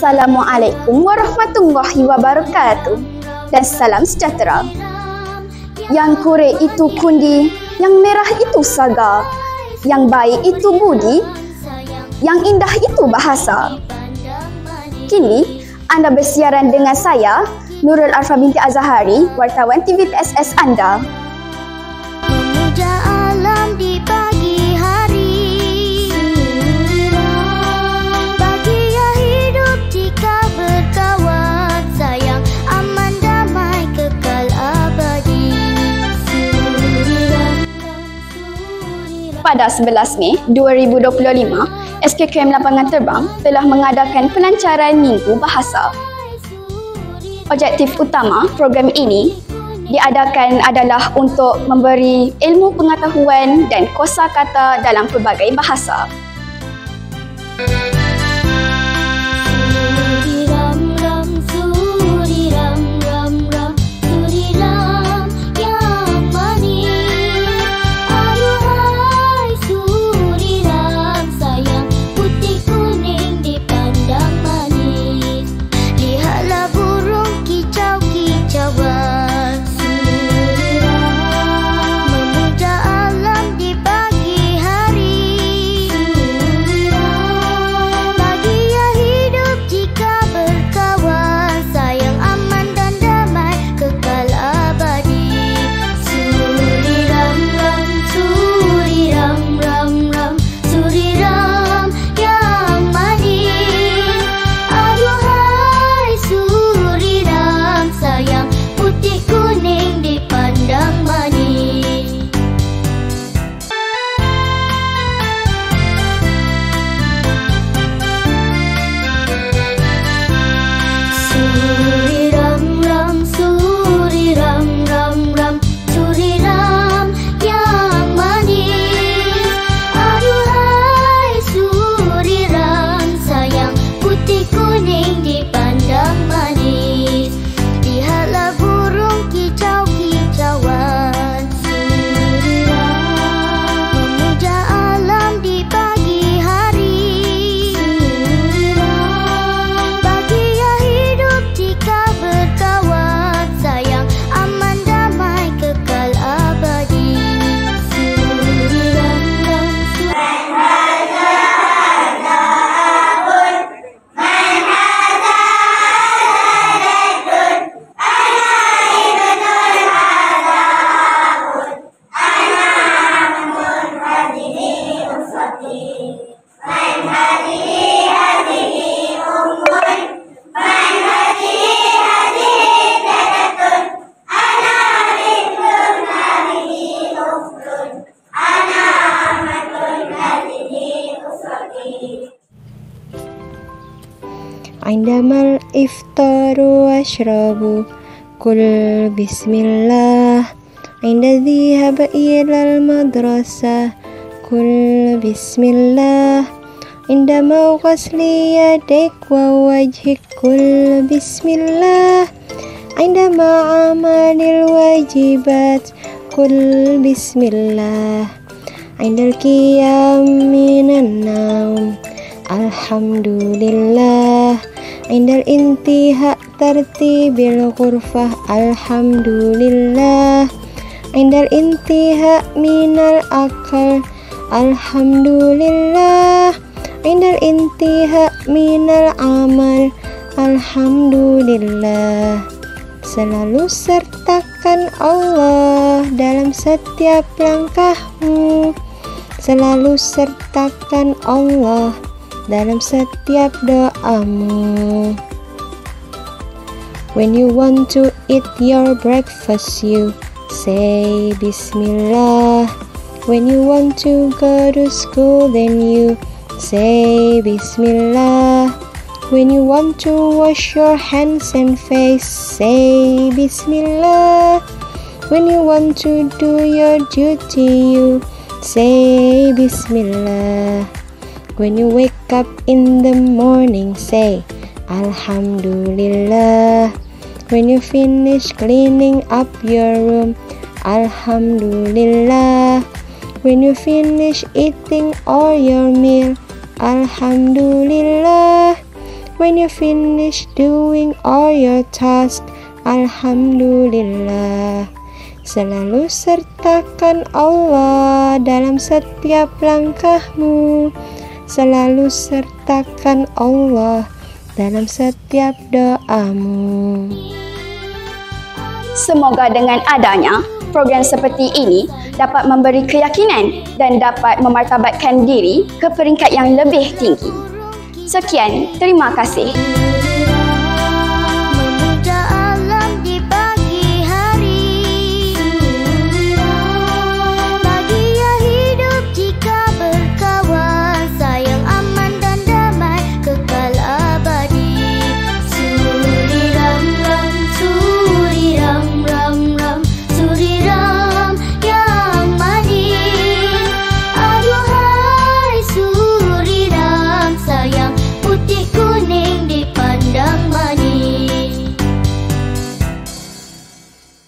Assalamualaikum warahmatullahi wabarakatuh dan salam sejahtera. Yang kurik itu kundi, yang merah itu saga, yang baik itu budi, yang indah itu bahasa. Kini anda bersiaran dengan saya, Nurul Arfa binti Azahari, wartawan TV PSS anda. Memuja alam di pagi hari, bahagia hidup jika berkawan, sayang aman damai kekal abadi. Pada 11 Mei 2025, SKKM Lapangan Terbang telah mengadakan pelancaran Minggu Bahasa. Objektif utama program ini diadakan adalah untuk memberi ilmu pengetahuan dan kosakata dalam pelbagai bahasa. عندما الإفطار وأشرب قل بسم الله عند الذهاب إلى المدرسة قل بسم الله عندما غسل يديك ووجهك قل بسم الله عندما عمل الواجبات قل بسم الله عند القيام من النوم الحمد لله عند الانتهاء ترتيب الغرفة الحمد لله عند الانتهاء من الأكل الحمد لله عند الانتهاء من العمل الحمد لله. Selalu sertakan Allah dalam setiap langkahmu. Selalu sertakan Allah dalam setiap doamu. When you want to eat your breakfast, you say Bismillah. When you want to go to school, then you say Bismillah. When you want to wash your hands and face, say Bismillah. When you want to do your duty, you say Bismillah. When you wake up in the morning, say Alhamdulillah. When you finish cleaning up your room, Alhamdulillah. When you finish eating all your meal, Alhamdulillah. When you finish doing all your tasks, Alhamdulillah. Selalu sertakan Allah dalam setiap langkahmu. Selalu sertakan Allah dalam setiap doamu. Semoga dengan adanya program seperti ini dapat memberi keyakinan dan dapat memartabatkan diri ke peringkat yang lebih tinggi. Sekian, terima kasih.